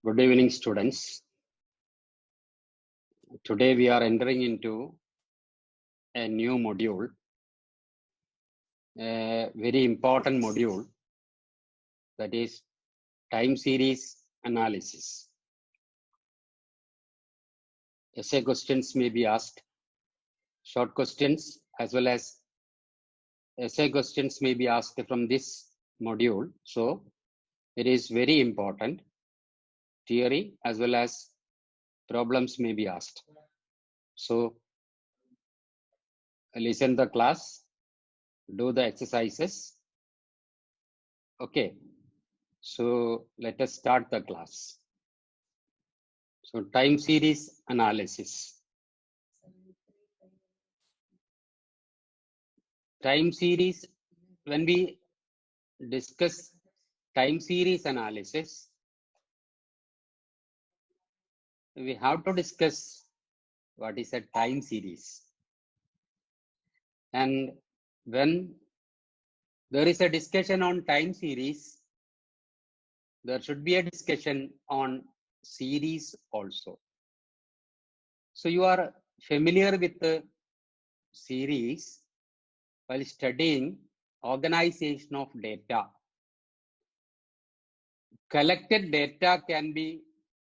Good evening, students. Today we are entering into a new module, a very important module, that is time series analysis. Essay questions may be asked, short questions as well as essay questions may be asked from this module. So it is very important. Theory as well as problems may be asked. So listen the class, do the exercises. Okay, so let us start the class. So time series analysis. Time series, when we discuss time series analysis, we have to discuss what is a time series. And when there is a discussion on time series, there should be a discussion on series also. So you are familiar with the series while studying organization of data. Collected data can be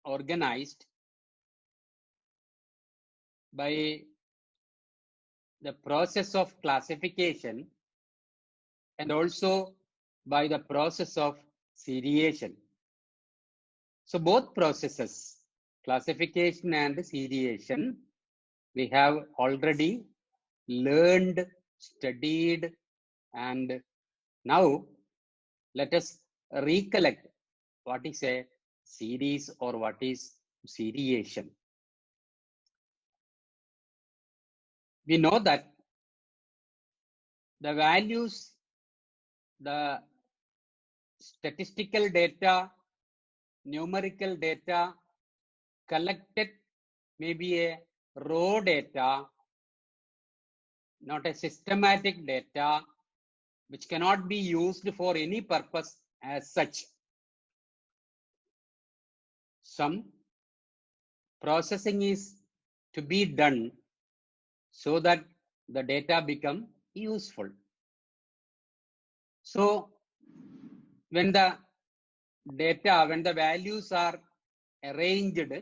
organized by the process of classification and also by the process of seriation. So both processes, classification and seriation, we have already learned, studied, and now let us recollect what is a series or what is seriation. We know that the values, the statistical data, numerical data collected may be a raw data, not a systematic data, which cannot be used for any purpose as such. Some processing is to be done so that the data become useful. So when the data, when the values are arranged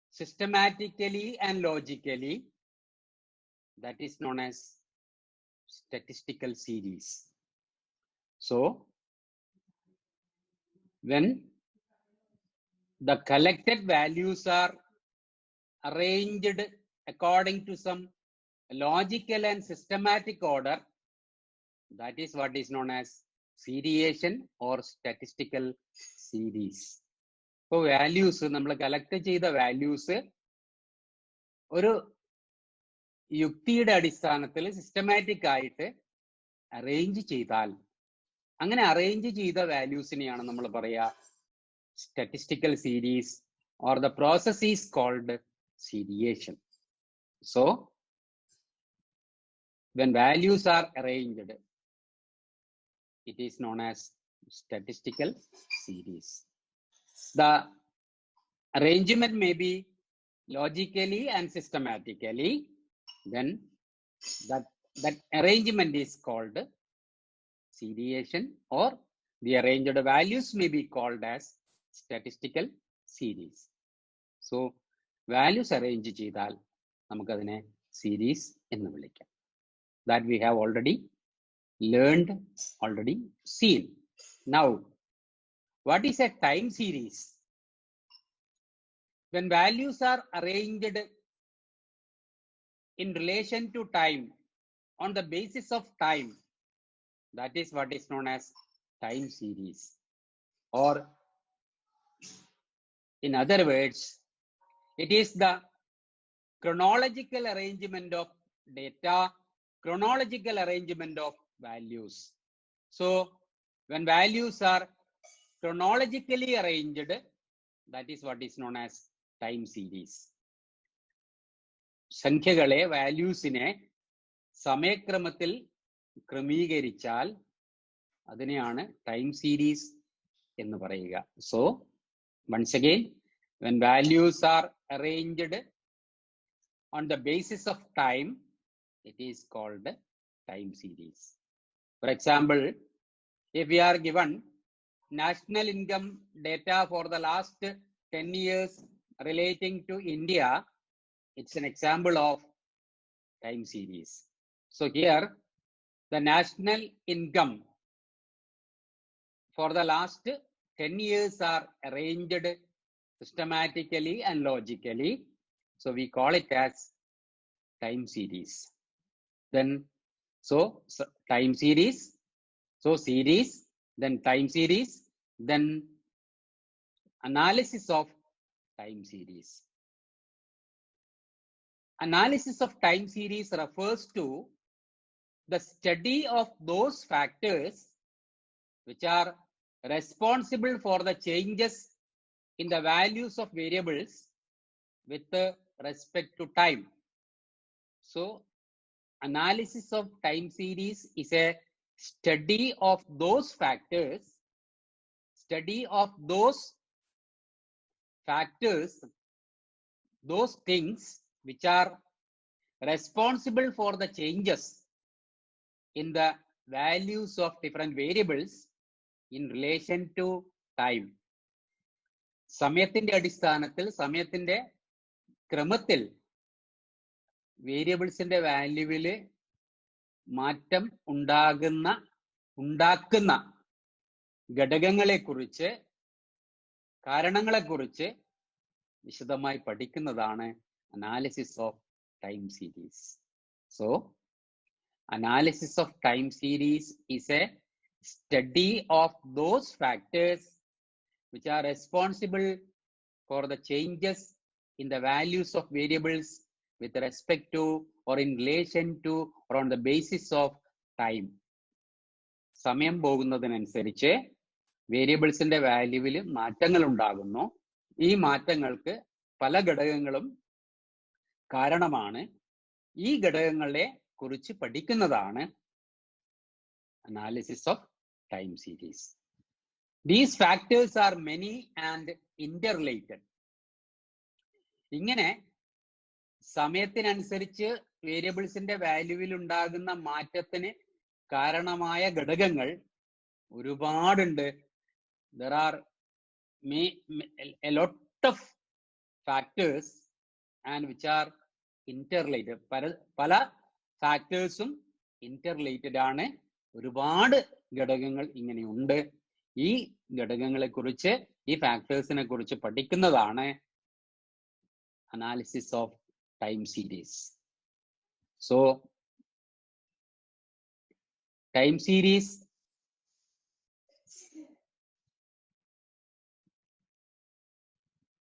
systematically and logically, that is known as statistical series. So when the collected values are arranged according to some logical and systematic order, that is what is known as seriation or statistical series. So values, we collect the values ഒരു യുക്തിയുടെ അടിസ്ഥാനത്തിൽ systematic ആയിട്ട് arrange ചെയ്താൽ, അങ്ങനെ arrange ചെയ്ത വാല്യൂസിനെയാണ് നമ്മൾ പറയുക statistical series, or the process is called seriation. So when values are arranged, it is known as statistical series. The arrangement may be logically and systematically, then that arrangement is called seriation, or the arranged values may be called as statistical series. So values arrange ചെയ്താൽ നമുക്കതിനെ series എന്ന് വിളിക്കാം. That we have already learned, already seen. Now, what is a time series? When values are arranged in relation to time, on the basis of time, that is what is known as time series. Or in other words, it is the chronological arrangement of data, chronological arrangement of values. So when values are chronologically arranged, that is what is known as time series. സംഖ്യകളെ, വാല്യൂസിനെ സമയക്രമത്തിൽ ക്രമീകരിച്ചാൽ അതിനെയാണ് time series എന്ന് പറയുക. So Once again, when values are arranged on the basis of time, it is called time series. For example, if we are given national income data for the last 10 years relating to India, it's an example of time series. So here, the national income for the last 10 years are arranged systematically and logically. So we call it as time series. Then, so time series, so series, then time series, then analysis of time series. Analysis of time series refers to the study of those factors which are responsible for the changes in the values of variables with respect to time. So, analysis of time series is a study of those factors, those things which are responsible for the changes in the values of different variables in relation to time. സമയത്തിന്റെ അടിസ്ഥാനത്തിൽ, സമയത്തിന്റെ ക്രമത്തിൽ വേരിയബിൾസിന്റെ വാല്യൂവില് മാറ്റം ഉണ്ടാക്കുന്ന ഘടകങ്ങളെക്കുറിച്ച്, കാരണങ്ങളെക്കുറിച്ച് വിശദമായി പഠിക്കുന്നതാണ് analysis of time series. So analysis of time series is a study of those factors which are responsible for the changes in the values of variables with respect to or in relation to or on the basis of time. സമയം പോകുന്നതിനനുസരിച്ച് വേരിയബിൾസിന്റെ വാല്യൂവിൽ മാറ്റങ്ങൾ ഉണ്ടാകുന്നു. ഈ മാറ്റങ്ങൾക്ക് പല ഘടകങ്ങളും കാരണമാണ്. ഈ ഘടകങ്ങളെ കുറിച്ച് പഠിക്കുന്നതാണ് analysis of time series. These factors are many and interrelated. ഇങ്ങനെ സമയത്തിനനുസരിച്ച് വേരിയബിൾസിന്റെ വാല്യൂവിൽ ഉണ്ടാകുന്ന മാറ്റത്തിന് കാരണമായ ഘടകങ്ങൾ ഒരുപാടുണ്ട്. There are a lot of factors and which are interrelated. പല ഫാക്ടേഴ്സും ഇന്റർറിലേറ്റഡ് ആണ്. ഒരുപാട് ഘടകങ്ങൾ ഇങ്ങനെയുണ്ട്. ഈ ഘടകങ്ങളെ കുറിച്ച്, ഈ ഫാക്ടേഴ്സിനെ കുറിച്ച് പഠിക്കുന്നതാണ് analysis of time series. So time series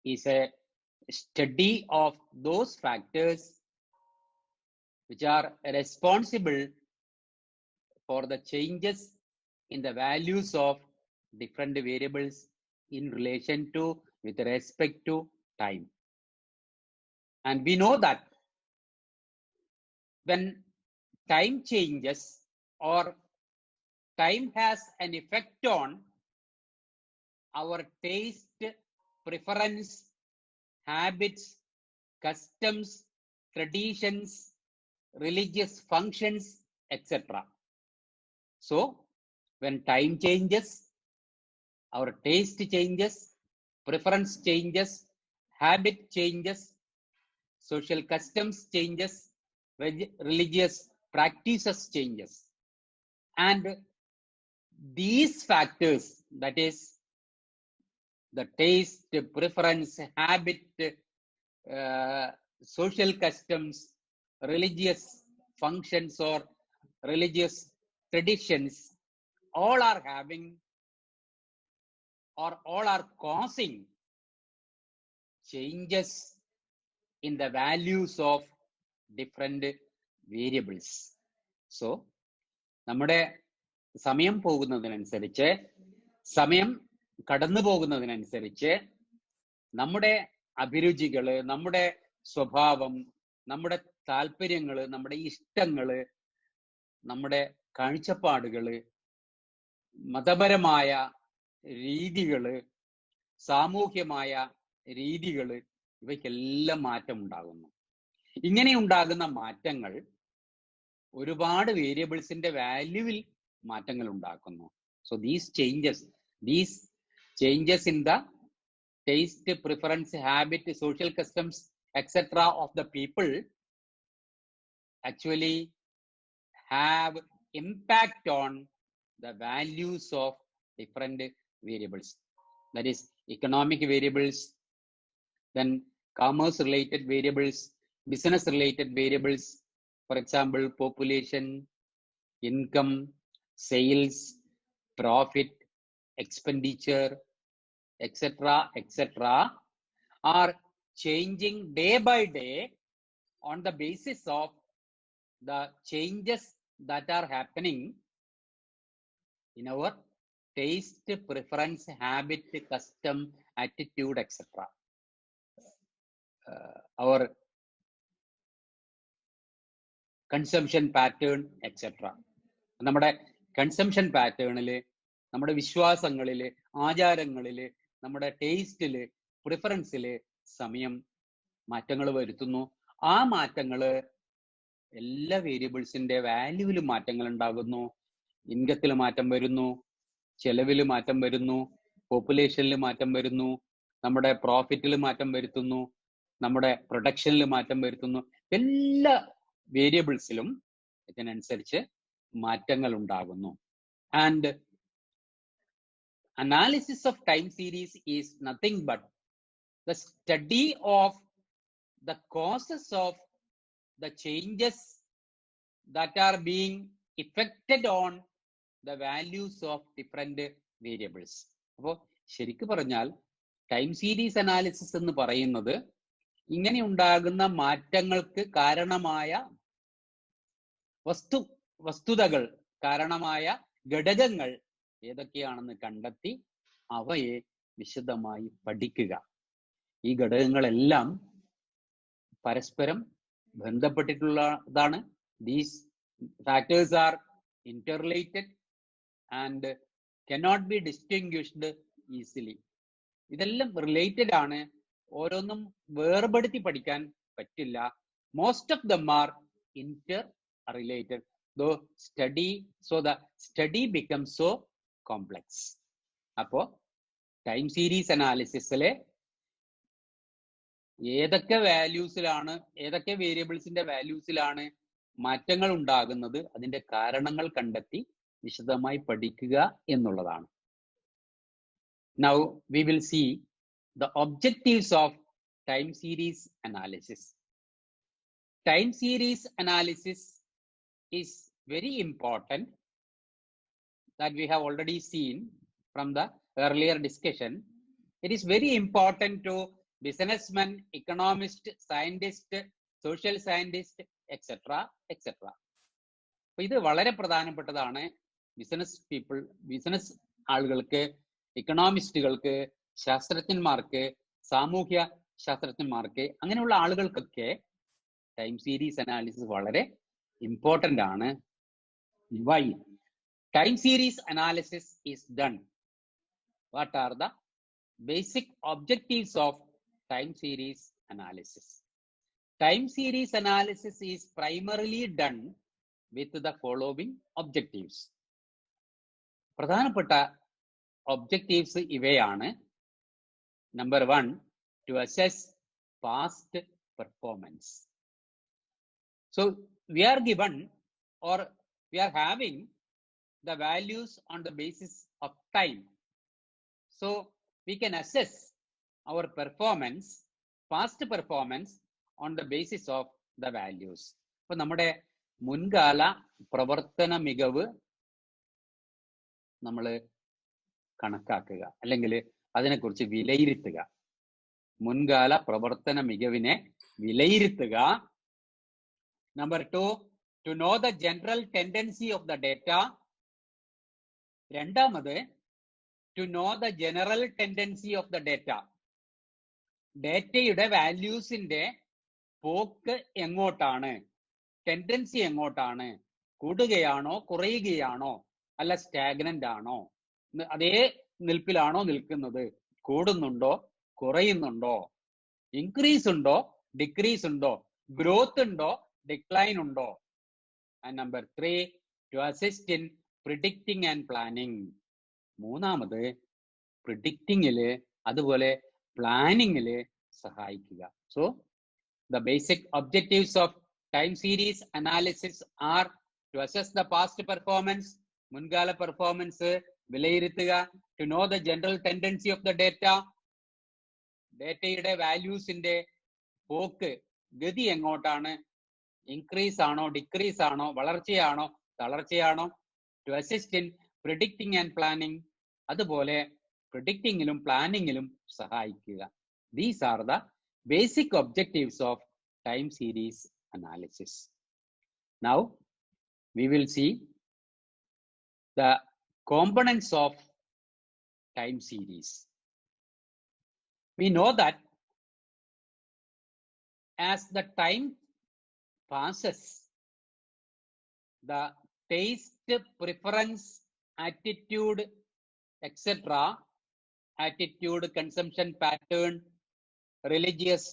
is a study of those factors which are responsible for the changes in the values of different variables in relation to, with respect to time. And we know that when time changes or time has an effect on our taste, preference, habits, customs, traditions, religious functions, etc. So, when time changes, our taste changes, preference changes, habit changes, social customs changes, religious practices changes. And these factors, that is the taste, preference, habit, social customs, religious functions or religious traditions, all are having or all are causing changes in the values of different variables. So, നമ്മുടെ സമയം പോകുന്നതിനനുസരിച്ച്, സമയം കടന്നു പോകുന്നതിനനുസരിച്ച് നമ്മുടെ അഭിരുചികള്, നമ്മുടെ സ്വഭാവം, നമ്മുടെ താല്പര്യങ്ങള്, നമ്മുടെ ഇഷ്ടങ്ങള്, നമ്മുടെ കാഴ്ചപ്പാടുകള്, മതപരമായ രീതികള്, സാമൂഹ്യമായ രീതികൾ, ഇവയ്ക്കെല്ലാം മാറ്റം ഉണ്ടാകുന്നു. ഇങ്ങനെ ഉണ്ടാകുന്ന മാറ്റങ്ങൾ ഒരുപാട് വേരിയബിൾസിന്റെ വാല്യൂവിൽ മാറ്റങ്ങൾ ഉണ്ടാക്കുന്നു. So these changes in the taste, preference, habit, social customs, etc. of the people actually have impact on the values of different variables. That is economic variables, then commerce related variables, business related variables, for example population, income, sales, profit, expenditure, etc. are changing day by day on the basis of the changes that are happening in our taste, preference, habit, custom, attitude, etc. Our consumption pattern, etc. നമ്മുടെ consumption പാറ്റേണില്, നമ്മുടെ വിശ്വാസങ്ങളില്, ആചാരങ്ങളില്, നമ്മുടെ ടേസ്റ്റില്, പ്രിഫറൻസില് സമയം മാറ്റങ്ങൾ വരുത്തുന്നു. ആ മാറ്റങ്ങള് എല്ലാ വേരിയബിൾസിന്റെ വാല്യൂവിലും മാറ്റങ്ങൾ ഉണ്ടാകുന്നു. ഇൻകത്തിൽ മാറ്റം വരുന്നു, ചെലവിൽ മാറ്റം വരുന്നു, പോപ്പുലേഷനിൽ മാറ്റം വരുന്നു, നമ്മുടെ പ്രോഫിറ്റിൽ മാറ്റം വരുത്തുന്നു, നമ്മുടെ പ്രൊഡക്ഷനിൽ മാറ്റം വരുത്തുന്നു. എല്ലാ വേരിയബിൾസിലും ഇതിനനുസരിച്ച് മാറ്റങ്ങൾ ഉണ്ടാകുന്നു. And analysis of time series is nothing but the study of the causes of the changes that are being effected on the values of different variables. അപ്പോൾ ശരിക്കും പറഞ്ഞാൽ ടൈം സീരീസ് അനാലിസിസ് എന്ന് പറയുന്നത് ഇങ്ങനെ ഉണ്ടാകുന്ന മാറ്റങ്ങൾക്ക് കാരണമായ വസ്തുതകൾ, കാരണമായ ഘടകങ്ങൾ ഏതൊക്കെയാണെന്ന് കണ്ടെത്തി അവയെ വിശദമായി പഠിക്കുക. ഈ ഘടകങ്ങളെല്ലാം പരസ്പരം ബന്ധപ്പെട്ടിട്ടുള്ളതാണ്. These factors are interrelated and cannot be distinguished easily. ഇതെല്ലാം റിലേറ്റഡ് ആണ്, ഓരോന്നും വേർപെടുത്തി പഠിക്കാൻ പറ്റില്ല. Most of them are interrelated. The study becomes so complex. അപ്പോ ടൈം സീരീസ് അനാലിസിസിലെ ഏതൊക്കെ വാല്യൂസിലാണ്, ഏതൊക്കെ വേരിയബിൾസിന്റെ വാല്യൂസിലാണ് മാറ്റങ്ങൾ ഉണ്ടാകുന്നത്, അതിന്റെ കാരണങ്ങൾ കണ്ടെത്തി വിശദമായി പഠിക്കുക എന്നുള്ളതാണ്. Now we will see the objectives of time series analysis. Time series analysis is very important, that we have already seen from the earlier discussion. It is very important to businessmen, economists, scientists, social scientists, etc. അപ്പൊ ഇത് വളരെ പ്രധാനപ്പെട്ടതാണ്. Business ആളുകൾക്ക്, ഇക്കണോമിസ്റ്റുകൾക്ക്, ശാസ്ത്രജ്ഞന്മാർക്ക്, സാമൂഹ്യ ശാസ്ത്രജ്ഞന്മാർക്ക്, അങ്ങനെയുള്ള ആളുകൾക്കൊക്കെ time series analysis വളരെ important ആണ്. Why? Time series analysis is done. What are the basic objectives of time series analysis? Time series analysis is primarily done with the following objectives. പ്രധാനപ്പെട്ട ഒബ്ജക്റ്റീവ്സ് ഇവയാണ്. Number 1, to assess past performance. So we are given, or we are having the values on the basis of time. So we can assess our performance, past performance, on the basis of the values. അപ്പൊ നമ്മുടെ മുൻകാല പ്രവർത്തന മികവ് നമ്മൾ കണക്കാക്കുക, അല്ലെങ്കിൽ അതിനെക്കുറിച്ച് വിലയിരുത്തുക. മുൻകാല പ്രവർത്തന മികവിനെ വിലയിരുത്തുക. Number 2, to know the general tendency of the data. രണ്ടാമത്, to know the general tendency of the data. ഡേറ്റയുടെ വാല്യൂസിന്റെ പോക്ക് എങ്ങോട്ടാണ്, ടെൻഡൻസി എങ്ങോട്ടാണ്, കൂടുകയാണോ കുറയുകയാണോ, അല്ല സ്റ്റാഗ്നന്റ് ആണോ, അതേ നിൽപ്പിലാണോ നിൽക്കുന്നത്, കൂടുന്നുണ്ടോ കുറയുന്നുണ്ടോ, ഇൻക്രീസ് ഉണ്ടോ ഡിക്രീസ് ഉണ്ടോ, ഗ്രോത്ത് ഉണ്ടോ ഡിക്ലൈൻ ഉണ്ടോ. And number 3, to assist in predicting and planning. മൂന്നാമത് പ്രിഡിക്റ്റിംഗില് അതുപോലെ പ്ലാനിങ്ങില് സഹായിക്കുക. So the basic objectives of time series analysis are to assess the past performance, മുൻകാല പെർഫോമൻസ് വിലയിരുത്തുക, to know the general tendency of the data, ഡേറ്റയുടെ വാല്യൂസിന്റെ പോക്ക് ഗതി എങ്ങോട്ടാണ്, ഇൻക്രീസ് ആണോ ഡിക്രീസ് ആണോ, വളർച്ചയാണോ തളർച്ചയാണോ, to assist in predicting and planning, അതുപോലെ പ്രിഡിക്റ്റിംഗിലും പ്ലാനിങ്ങിലും സഹായിക്കുക. These are the basic objectives of time series analysis. Now we will see the components of time series. We know that as the time passes, the taste, preference, attitude, etc., attitude, consumption pattern, religious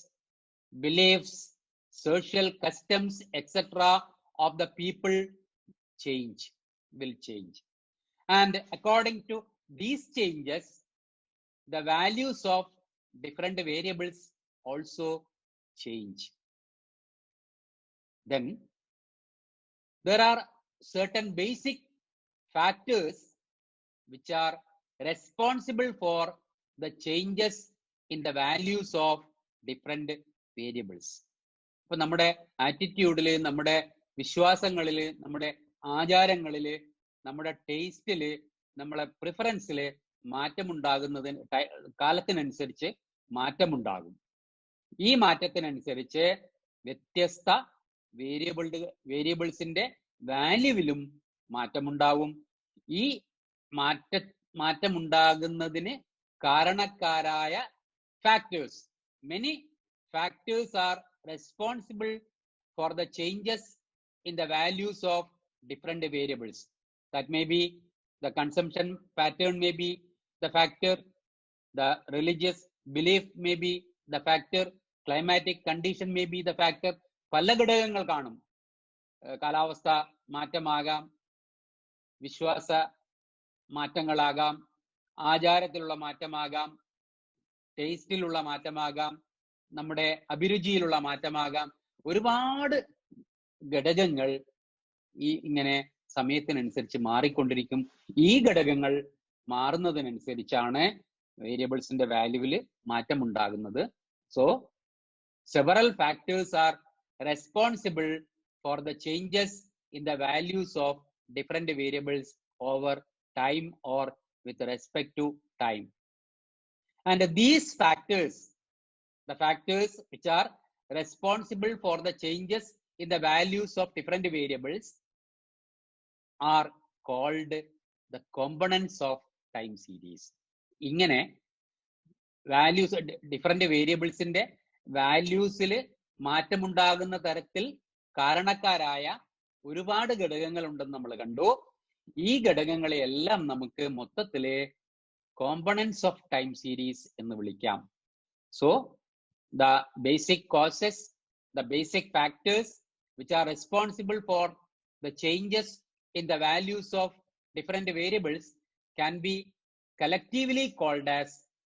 beliefs, social customs, etc., of the people will change. And according to these changes, the values of different variables also change. Then there are certain basic factors which are responsible for the changes in the values of different variables. ഇപ്പൊ നമ്മുടെ ആറ്റിറ്റ്യൂഡില്, നമ്മുടെ വിശ്വാസങ്ങളില്, നമ്മുടെ ആചാരങ്ങളില്, നമ്മുടെ ടേസ്റ്റില്, നമ്മളെ പ്രിഫറൻസില് മാറ്റമുണ്ടാകുന്നതിന് കാലത്തിനനുസരിച്ച് മാറ്റമുണ്ടാകും. ഈ മാറ്റത്തിനനുസരിച്ച് വ്യത്യസ്ത വേരിയബിൾസിന്റെ വാല്യൂവിലും മാറ്റമുണ്ടാവും. ഈ മാറ്റമുണ്ടാകുന്നതിന് കാരണക്കാരായ factors, many factors are responsible for the changes in the values of different variables. That may be the consumption pattern may be the factor, the religious belief may be the factor, climatic condition may be the factor. പല ഘടകങ്ങൾ കാണും. കാലാവസ്ഥ മാറ്റമാകാം, വിശ്വാസ മാറ്റങ്ങളാകാം, ആചാരത്തിലുള്ള മാറ്റമാകാം, ടേസ്റ്റിലുള്ള മാറ്റമാകാം, നമ്മുടെ അഭിരുചിയിലുള്ള മാറ്റമാകാം. ഒരുപാട് ഘടകങ്ങൾ ഇങ്ങനെ സമയത്തിനനുസരിച്ച് മാറിക്കൊണ്ടിരിക്കും. ഈ ഘടകങ്ങൾ മാറുന്നതിനനുസരിച്ചാണ് വേരിയബിൾസിന്റെ വാല്യൂവിൽ മാറ്റം ഉണ്ടാകുന്നത്. So several factors are responsible for the changes in the values of different variables over time or with respect to time. And these factors, the factors which are responsible for the changes in the values of different variables, are called the components of time series. ഇങ്ങനെ values different വേരിയബിൾസിന്റെ വാല്യൂസിൽ മാറ്റമുണ്ടാകുന്ന തരത്തിൽ കാരണക്കാരായ ഒരുപാട് ഘടകങ്ങൾ ഉണ്ടെന്ന് നമ്മൾ കണ്ടു. ഈ ഘടകങ്ങളെയെല്ലാം നമുക്ക് മൊത്തത്തില് components of time series എന്ന് വിളിക്കാം. So the basic causes, the basic factors which are responsible for the changes in the values of different variables can be collectively called as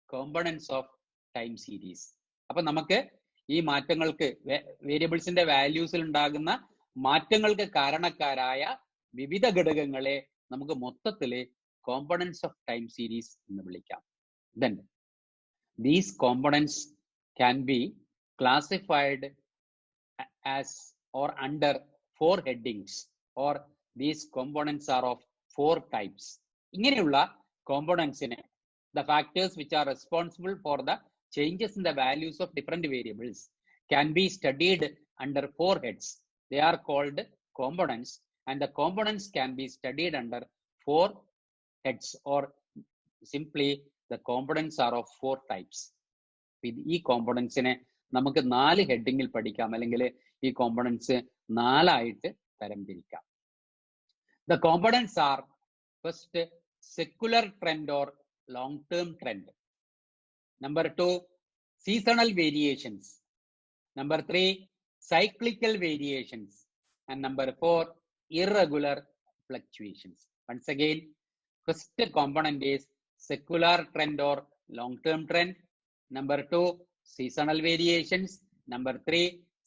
components of time series. അപ്പൊ നമുക്ക് ഈ മാറ്റങ്ങൾക്ക്, വേരിയബിൾസിന്റെ വാല്യൂസിൽ ഉണ്ടാകുന്ന മാറ്റങ്ങൾക്ക് കാരണക്കാരായ വിവിധ ഘടകങ്ങളെ നമുക്ക് മൊത്തത്തില് components of time series എന്ന് വിളിക്കാം. Then these components can be classified as or under 4 headings, or these components are of 4 types. ഇങ്ങനെയുള്ള componentsനെ, the factors which are responsible for the changes in the values of different variables can be studied under 4 heads. They are called components, and the components can be studied under 4 heads, or simply the components are of 4 types. ഈ കോമ്പണൻസിനെ നമുക്ക് 4 ഹെഡിങ്ങിൽ പഠിക്കാം, അല്ലെങ്കിൽ ഈ components 4 ആയിട്ട് തരംതിരിക്കാം. The components are first secular trend or long term trend. Number 2, seasonal variations. Number 3, cyclical variations. And number 4, irregular fluctuations. Once again, first component is secular trend or long-term trend. Number 2, seasonal variations. Number 3,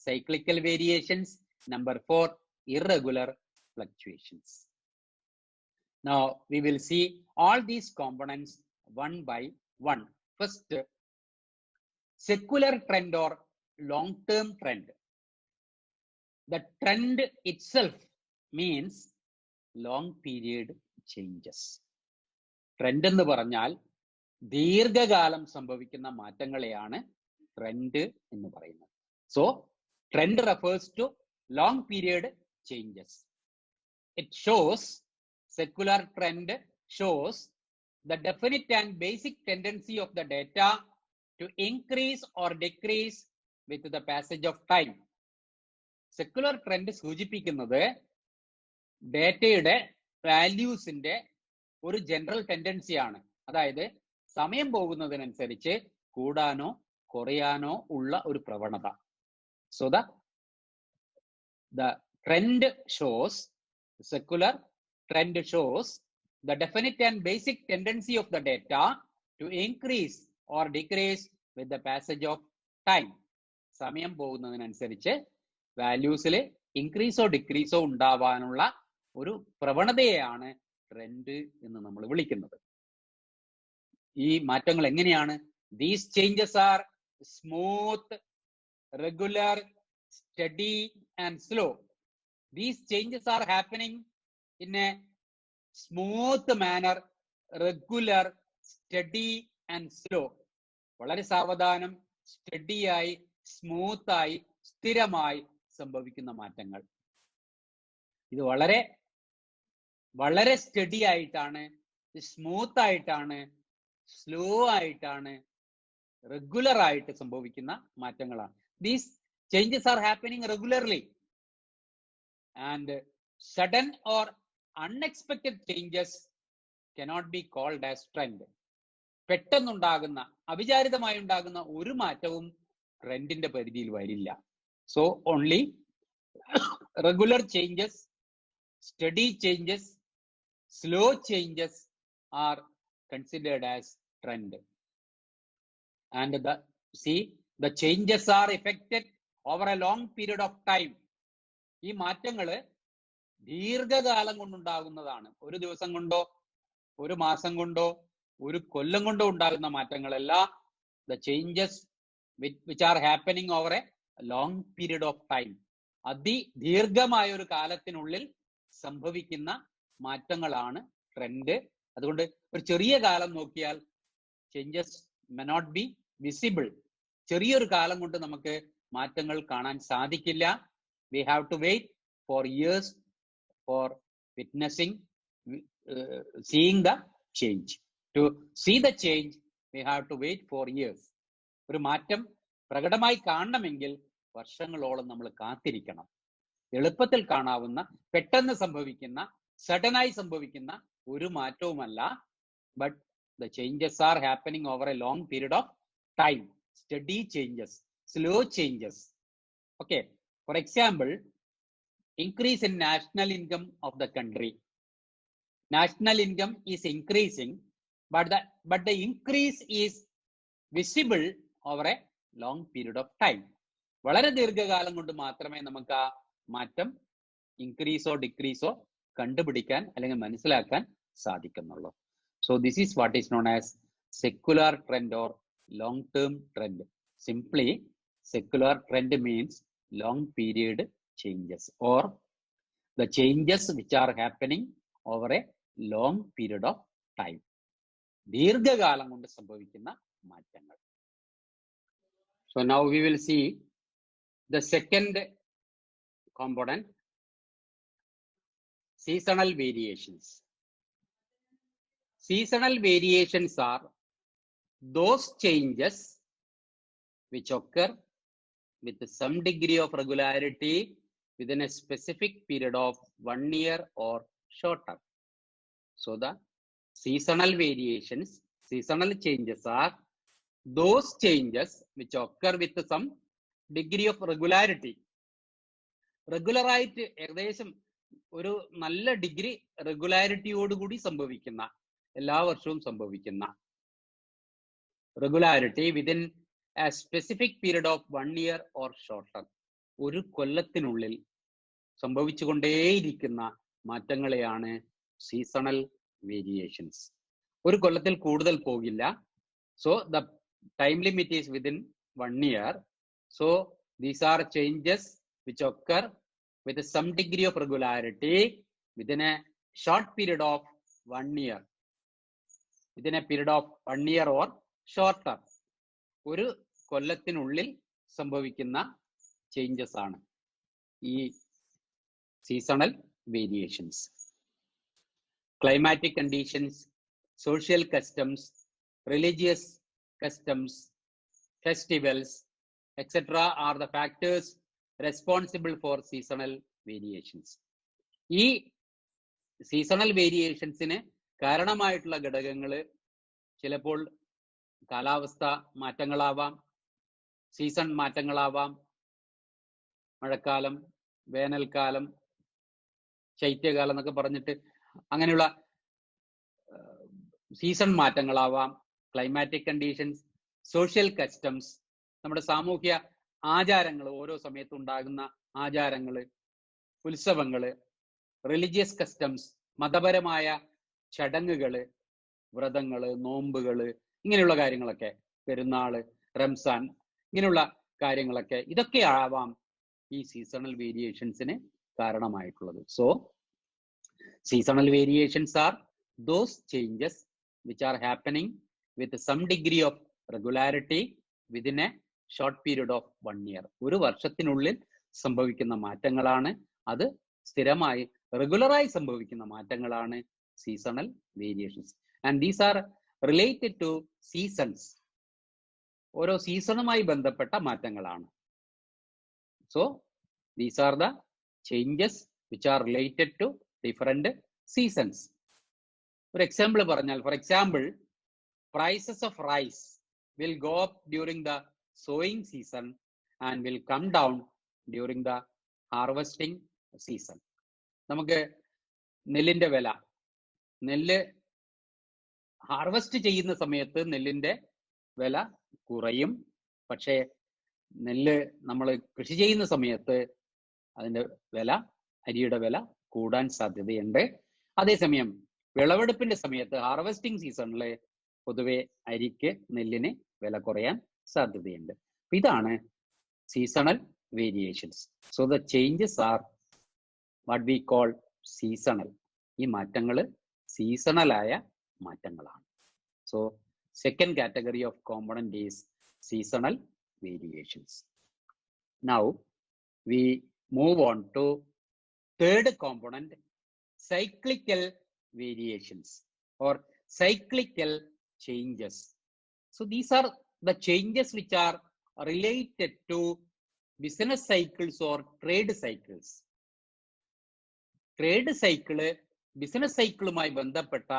cyclical variations. Number 4, irregular fluctuations. Now we will see all these components one by one. First, secular trend or long-term trend. The trend itself means long period changes. Trend എന്ന് പറഞ്ഞാൽ ദീർഘകാലം സംഭവിക്കുന്ന മാറ്റങ്ങളെയാണ് trend എന്ന് പറയുന്നത്. So trend refers to long period changes. It shows, secular trend shows the definite and basic tendency of the data to increase or decrease with the passage of time. Secular trend സൂചിപ്പിക്കുന്നത് ഡേറ്റയുടെ വാല്യൂസിന്റെ ഒരു general ടെൻഡൻസിയാണ്. അതായത് സമയം പോകുന്നതിനനുസരിച്ച് കൂടാനോ കുറയാനോ ഉള്ള ഒരു പ്രവണത. So the trend shows, secular trend shows the definite and basic tendency of the data to increase or decrease with the passage of time. സമയം പോകുന്നതിനനുസരിച്ച് വാല്യൂസിൽ ഇൻക്രീസോ ഡിക്രീസോ ഉണ്ടാവാനുള്ള ഒരു പ്രവണതയെയാണ് ട്രെൻഡ് എന്ന് നമ്മൾ വിളിക്കുന്നത്. ഈ മാറ്റങ്ങൾ എങ്ങനെയാണ്? These changes R smooth, regular, study and slow. These changes are happening in a smooth manner, regular, steady and slow. വളരെ സാവധാനം, സ്റ്റഡിയായി, സ്മൂത്തായി, സ്ഥിരമായി സംഭവിക്കുന്ന മാറ്റങ്ങൾ. ഇത് വളരെ വളരെ സ്റ്റഡി ആയിട്ടാണ്, സ്മൂത്ത് ആയിട്ടാണ്, സ്ലോ ആയിട്ടാണ്, റെഗുലർ ആയിട്ട് സംഭവിക്കുന്ന മാറ്റങ്ങളാണ്. These changes are happening regularly and sudden or unexpected changes cannot be called as trend. പെട്ടെന്നുണ്ടാകുന്ന, അവിചാരിതമായി ഉണ്ടാകുന്ന ഒരു മാറ്റവും ട്രെൻഡിന്റെ പരിധിയിൽ വരില്ല. So only regular changes, study changes, slow changes are considered as trend. And the changes are effected over a long period of time. ഈ മാറ്റങ്ങള് ദീർഘകാലം കൊണ്ടുണ്ടാകുന്നതാണ്. ഒരു ദിവസം കൊണ്ടോ ഒരു മാസം കൊണ്ടോ ഒരു കൊല്ലം കൊണ്ടോ ഉണ്ടാകുന്ന മാറ്റങ്ങളല്ല. The changes which are happening over a long period of time. അതിദീർഘമായ ഒരു കാലത്തിനുള്ളിൽ സംഭവിക്കുന്ന മാറ്റങ്ങളാണ് ട്രെൻഡ്. അതുകൊണ്ട് ഒരു ചെറിയ കാലം നോക്കിയാൽ changes may not be visible. ചെറിയൊരു കാലം കൊണ്ട് നമുക്ക് മാറ്റങ്ങൾ കാണാൻ സാധിക്കില്ല. We have to wait for years for witnessing, seeing the change. To see the change, we have to wait for years. ഒരു മാറ്റം പ്രകടമായി കാണണമെങ്കിൽ വർഷങ്ങളോളം നമ്മൾ കാത്തിരിക്കണം. എളുപ്പത്തിൽ കാണാവുന്ന, പെട്ടെന്ന് സംഭവിക്കുന്ന, സഡനായി സംഭവിക്കുന്ന ഒരു മാറ്റവുമല്ല. But the changes are happening over a long period of time. Steady changes, slow changes. Okay. For example, increase in national income of the country. National income is increasing, but the increase is visible over a long period of time. വളരെ ദീർഘകാലം കൊണ്ട് മാത്രമേ നമുക്ക് ആ മാറ്റം ഇൻക്രീസോ ഡിക്രീസോ കണ്ടുപിടിക്കാൻ അല്ലെങ്കിൽ മനസ്സിലാക്കാൻ സാധിക്കുന്നുള്ളൂ. So this is what is known as secular trend or long-term trend. Simply, secular trend means long period changes or the changes which are happening over a long period of time. ദീർഘകാലം കൊണ്ട് സംഭവിക്കുന്ന മാറ്റങ്ങൾ. So now we will see the second component, seasonal variations. Seasonal variations are those changes which occur with some degree of regularity within a specific period of 1 year or shorter. So the seasonal variations, seasonal changes are those changes which occur with some degree of regularity. Regular ആയിട്ട് ഏകദേശം ഒരു നല്ല degree റെഗുലാരിറ്റിയോടുകൂടി സംഭവിക്കുന്ന, എല്ലാ വർഷവും സംഭവിക്കുന്ന regularity within A specific period of 1 year or shorter, ഒരു കൊല്ലത്തിനുള്ളിൽ സംഭവിച്ചുകൊണ്ടേയിരിക്കുന്ന മാറ്റങ്ങളെയാണ് seasonal variations. ഒരു കൊല്ലത്തിൽ കൂടുതൽ പോകില്ല. So the time limit is within 1 year. So these R changes which occur with some degree of regularity within a short period of 1 year. Within a period of 1 year or shorter. ഒരു കൊല്ലത്തിനുള്ളിൽ സംഭവിക്കുന്ന changes ആണ് ഈ seasonal variations. Climatic conditions, social customs, religious customs, festivals etc. are the factors responsible for seasonal variations. ഈ seasonal വേരിയേഷൻസിന് കാരണമായിട്ടുള്ള ഘടകങ്ങൾ ചിലപ്പോൾ കാലാവസ്ഥ മാറ്റങ്ങളാവാം, season മാറ്റങ്ങളാവാം, മഴക്കാലം, വേനൽക്കാലം, ശൈത്യകാലം എന്നൊക്കെ പറഞ്ഞിട്ട് അങ്ങനെയുള്ള സീസൺ മാറ്റങ്ങളാവാം, ക്ലൈമാറ്റിക് കണ്ടീഷൻസ്, സോഷ്യൽ കസ്റ്റംസ്, നമ്മുടെ സാമൂഹ്യ ആചാരങ്ങൾ, ഓരോ സമയത്തുണ്ടാകുന്ന ആചാരങ്ങൾ, ഉത്സവങ്ങള്, റിലീജിയസ് കസ്റ്റംസ്, മതപരമായ ചടങ്ങുകള്, വ്രതങ്ങള്, നോമ്പുകള്, ഇങ്ങനെയുള്ള കാര്യങ്ങളൊക്കെ, പെരുന്നാള്, റംസാൻ, ഇങ്ങനെയുള്ള കാര്യങ്ങളൊക്കെ, ഇതൊക്കെ ആവാം ഈ സീസണൽ വേരിയേഷൻസിന് കാരണമായിട്ടുള്ളത്. So seasonal variations are those changes which are happening with some degree of regularity within a short period of 1 year. ഒരു വർഷത്തിനുള്ളിൽ സംഭവിക്കുന്ന മാറ്റങ്ങളാണ്, അത് സ്ഥിരമായി റെഗുലറായി സംഭവിക്കുന്ന മാറ്റങ്ങളാണ് seasonal variations. And these are related to seasons. ഓരോ സീസണുമായി ബന്ധപ്പെട്ട മാറ്റങ്ങളാണ്. So these are the changes which are related to different seasons. ഒരു എക്സാമ്പിൾ പറഞ്ഞാൽ, for example, prices of rice will go up during the sowing season and will come down during the harvesting season. നമുക്ക് നെല്ലിന്റെ വില, നെല്ല് harvest ചെയ്യുന്ന സമയത്ത് നെല്ലിന്റെ വില കുറയും. പക്ഷേ നെല്ല് നമ്മൾ കൃഷി ചെയ്യുന്ന സമയത്ത് അതിന്റെ വില, അരിയുടെ വില കൂടാൻ സാധ്യതയുണ്ട്. അതേസമയം വിളവെടുപ്പിന്റെ സമയത്ത്, ഹാർവെസ്റ്റിംഗ് സീസണിൽ പൊതുവെ അരിക്ക്, നെല്ലിന് വില കുറയാൻ സാധ്യതയുണ്ട്. ഇതാണ് seasonal variations. So the changes are what we call seasonal. ഈ മാറ്റങ്ങൾ സീസണലായ മാറ്റങ്ങളാണ്. So second category of component is seasonal variations. Now we move on to third component, cyclical variations or cyclical changes. So these are the changes which are related to business cycles or trade cycles. Trade cycle, business സൈക്കിളുമായി ബന്ധപ്പെട്ട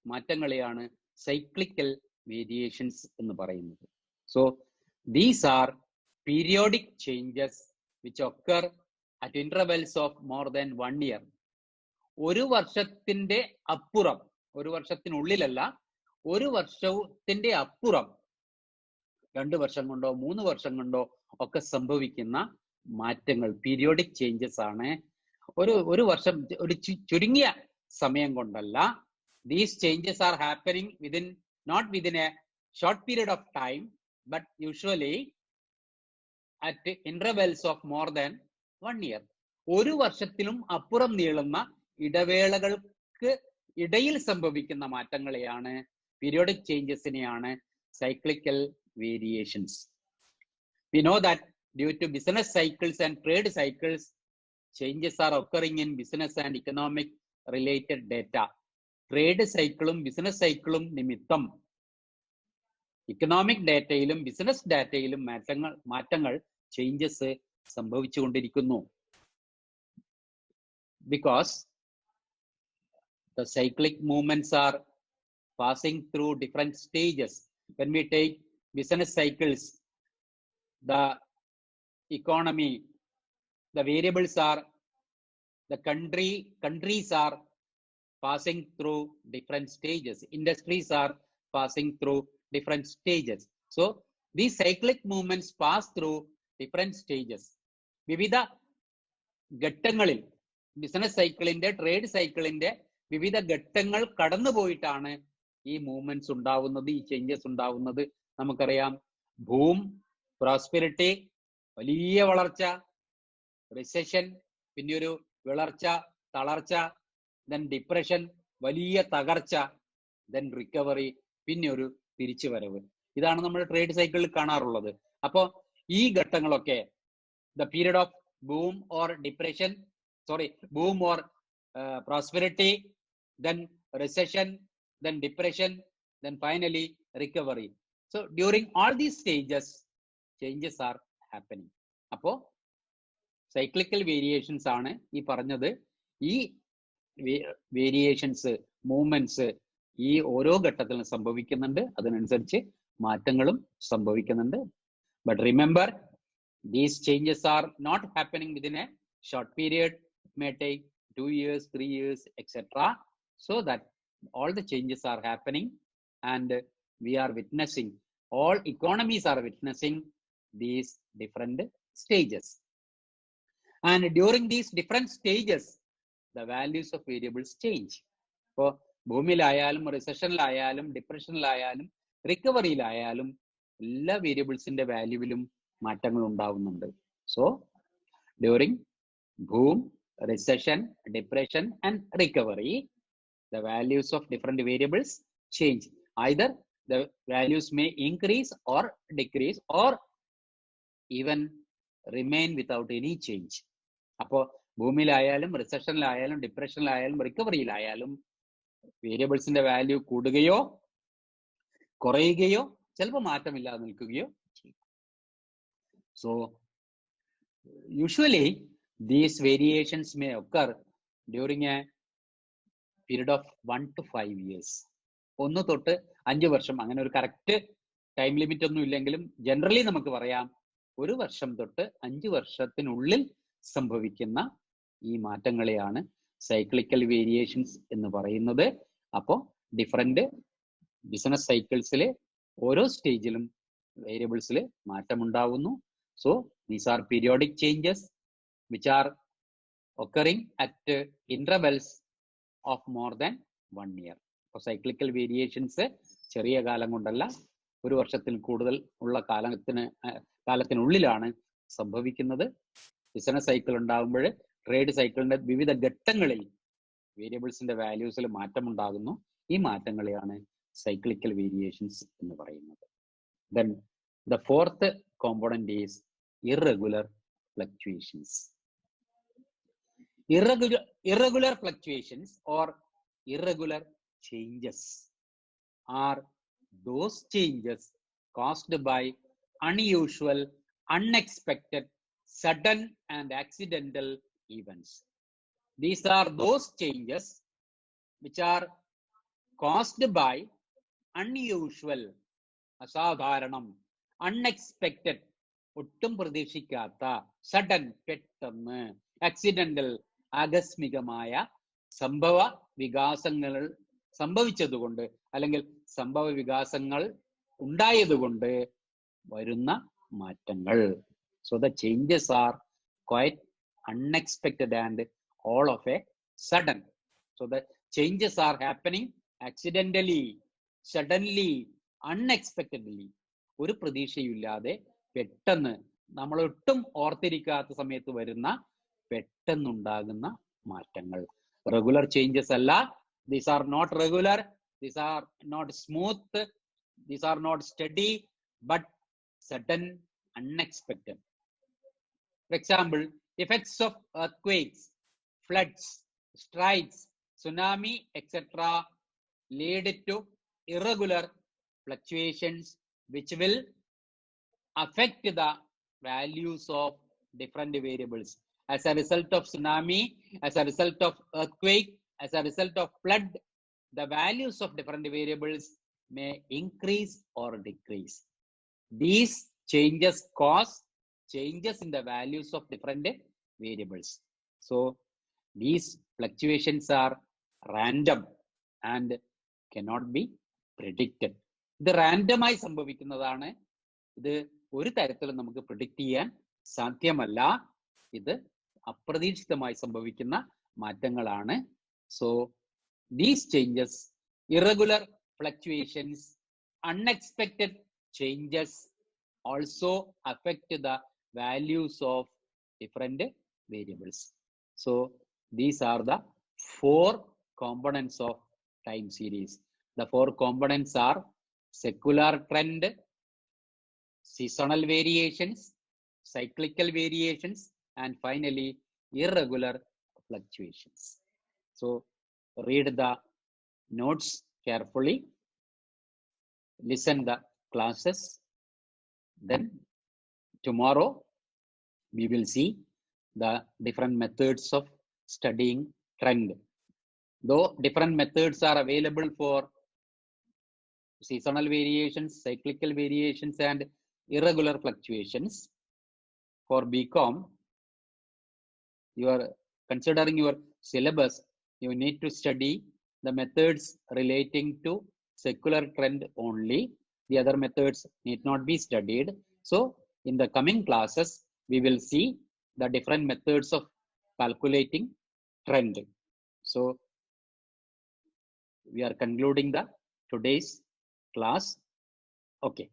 മാറ്റങ്ങളെയാണ് cyclical variations എന്ന് പറയുന്നത്. So these are periodic changes which occur at intervals of more than 1 year. ഒരു വർഷത്തിന്റെ അപ്പുറം, ഒരു വർഷത്തിനുള്ളിലല്ല, ഒരു വർഷത്തിന്റെ അപ്പുറം 2 വർഷം കൊണ്ടോ 3 വർഷം കൊണ്ടോ ഒക്കെ സംഭവിക്കുന്ന മാറ്റങ്ങൾ പീരിയോഡിക് ചേഞ്ചസ് ആണ്. ഒരു വർഷം, ഒരു ചുരുങ്ങിയ സമയം കൊണ്ടല്ല. These changes are happening within, not within a short period of time, but usually at intervals of more than 1 year. ഒരു വർഷത്തിലും അപ്പുറം നീളുന്ന ഇടവേളകൾക്ക് ഇടയിൽ സംഭവിക്കുന്ന മാറ്റങ്ങളെയാണ്, പീരിയോഡിക് ചേഞ്ചസിനെയാണ് cyclical variations. We know that due to business cycles and trade cycles, changes are occurring in business and economic related data. Trade സൈക്കിളും ബിസിനസ് സൈക്കിളും നിമിത്തം ഇക്കണോമിക് ഡാറ്റയിലും ബിസിനസ് ഡാറ്റയിലും മാറ്റങ്ങൾ changes സംഭവിച്ചുകൊണ്ടിരിക്കുന്നു. Because the cyclic movements are passing through different stages. When we take business cycles, the economy, the variables are, the countries are passing through different stages. Industries are passing through different stages. So these cyclic movements pass through different stages. വിവിധ ഘട്ടങ്ങളിൽ business സൈക്കിളിന്റെ, trade സൈക്കിളിന്റെ വിവിധ ഘട്ടങ്ങൾ കടന്നുപോയിട്ടാണ് ഈ movements ഉണ്ടാവുന്നത്, ഈ changes ഉണ്ടാവുന്നത്. നമുക്കറിയാം, ബൂം, പ്രോസ്പെരിറ്റി, വലിയ വളർച്ച, റിസെഷൻ, പിന്നെ ഒരു വിളർച്ച, തളർച്ച, ദെൻ ഡിപ്രഷൻ, വലിയ തകർച്ച, ദെൻ റിക്കവറി, പിന്നെ ഒരു തിരിച്ചുവരവ്. ഇതാണ് നമ്മൾ ട്രേഡ് സൈക്കിളിൽ കാണാറുള്ളത്. അപ്പോൾ ഈ ഘട്ടങ്ങളൊക്കെ, the period of boom or depression, boom or prosperity, then recession, then depression, then finally recovery. So during all these stages, changes are happening. അപ്പോ സൈക്ലിക്കൽ വേരിയേഷൻസ് ആണ് ഈ പറഞ്ഞത്. ഈ വേരിയേഷൻസ്, മൂവ്മെന്റ്സ് ഈ ഓരോ ഘട്ടത്തിലും സംഭവിക്കുന്നുണ്ട്. അതിനനുസരിച്ച് മാറ്റങ്ങളും സംഭവിക്കുന്നുണ്ട്. But remember, these changes are not happening within a short period. May take 2 years, 3 years, etc. So that all the changes are happening, and we are witnessing, all economies are witnessing these different stages. And during these different stages, the values of variables change. So ഭൂമിയിലായാലും റിസഷനിലായാലും ഡിപ്രഷനിലായാലും റിക്കവറിയിലായാലും എല്ലാ വേരിയബിൾസിന്റെ വാല്യൂവിലും മാറ്റങ്ങൾ ഉണ്ടാവുന്നുണ്ട്. So during boom, recession, depression, and recovery, the values of different variables change. Either the values may increase or decrease, or even remain without any change. അപ്പോൾ ഭൂമിയിലായാലും റിസഷനിലായാലും ഡിപ്രഷനിലായാലും റിക്കവറിയിലായാലും വേരിയബിൾസിന്റെ value കൂടുകയോ കുറയുകയോ ചിലപ്പോൾ മാറ്റമില്ലാതെ നിൽക്കുകയോ ചെയ്യും. So usually these variations may occur during a period of 1 to 5 years. 1 തൊട്ട് 5 വർഷം, അങ്ങനെ ഒരു കറക്റ്റ് ടൈം ലിമിറ്റ് ഒന്നും ഇല്ലെങ്കിലും ജനറലി നമുക്ക് പറയാം 1 വർഷം തൊട്ട് 5 വർഷത്തിനുള്ളിൽ സംഭവിക്കുന്ന ഈ മാറ്റങ്ങളെയാണ് സൈക്ലിക്കൽ വേരിയേഷൻസ് എന്ന് പറയുന്നത്. അപ്പോൾ ഡിഫറെന്റ് ബിസിനസ് സൈക്കിൾസിലെ ഓരോ സ്റ്റേജിലും വേരിയബിൾസിൽ മാറ്റമുണ്ടാവുന്നു. So these are periodic changes which are occurring at intervals of more than 1 year. അപ്പോൾ സൈക്ലിക്കൽ വേരിയേഷൻസ് ചെറിയ കാലം കൊണ്ടല്ല, 1 വർഷത്തിൽ കൂടുതൽ ഉള്ള കാലത്തിനുള്ളിലാണ് സംഭവിക്കുന്നത്. ബിസിനസ് സൈക്കിൾ ഉണ്ടാകുമ്പോൾ ട്രേഡ് സൈക്കിളിന്റെ വിവിധ ഘട്ടങ്ങളിൽ വേരിയബിൾസിന്റെ വാല്യൂസിൽ മാറ്റമുണ്ടാകുന്നു. ഈ മാറ്റങ്ങളെയാണ് സൈക്ലിക്കൽ വേരിയേഷൻസ് എന്ന് പറയുന്നത്. Then the fourth component is irregular fluctuations. Irregular fluctuations or irregular changes are those changes caused by unusual, unexpected, sudden and accidental events. These are those changes which are caused by unusual, അസാധാരണം, unexpected, ഒട്ടും പ്രതീക്ഷിക്കാത്ത, sudden, പെട്ടെന്ന്, accidental, ആകസ്മികമായ സംഭവ വികാസങ്ങൾ സംഭവിച്ചതുകൊണ്ട് അല്ലെങ്കിൽ സംഭവ വികാസങ്ങൾ ഉണ്ടായതുകൊണ്ട് വരുന്ന മാറ്റങ്ങൾ. So the changes R quite unexpected and all of A sudden. So the changes are happening accidentally, suddenly, unexpectedly. ഒരു പ്രതീക്ഷയില്ലാതെ പെട്ടെന്ന്, നമ്മളൊട്ടും ഓർത്തിരിക്കാത്ത സമയത്ത് വരുന്ന പെട്ടെന്നുണ്ടാകുന്ന മാറ്റങ്ങൾ. റെഗുലർ ചേഞ്ചസ് അല്ല. These are not regular, these are not smooth, these are not steady, but sudden, unexpected. For example, effects of earthquakes, floods, strikes, tsunami, etc. lead to irregular fluctuations which will affect the values of different variables. As a result of tsunami, as a result of earthquake, as a result of flood, the values of different variables may increase or decrease. These changes cause changes in the values of different variables. So these fluctuations are random and cannot be predicted. ഇത് റാൻഡമായി സംഭവിക്കുന്നതാണ്. ഇത് ഒരു തരത്തിലും നമുക്ക് predict ചെയ്യാൻ സാധ്യമല്ല. ഇത് അപ്രതീക്ഷിതമായി സംഭവിക്കുന്ന മാറ്റങ്ങളാണ്. So these changes, irregular fluctuations, unexpected changes also affect the values of different variables. So these are the 4 components of time series. The 4 components are secular trend, seasonal variations, cyclical variations, and finally irregular fluctuations. So read the notes carefully, listen the classes, then tomorrow we will see the different methods of studying trend. Though different methods are available for seasonal variations, cyclical variations, and irregular fluctuations, for BCom, you are considering your syllabus, you need to study the methods relating to secular trend only. The other methods need not be studied. So in the coming classes, we will see the different methods of calculating trend. So we are concluding the today's class. Okay.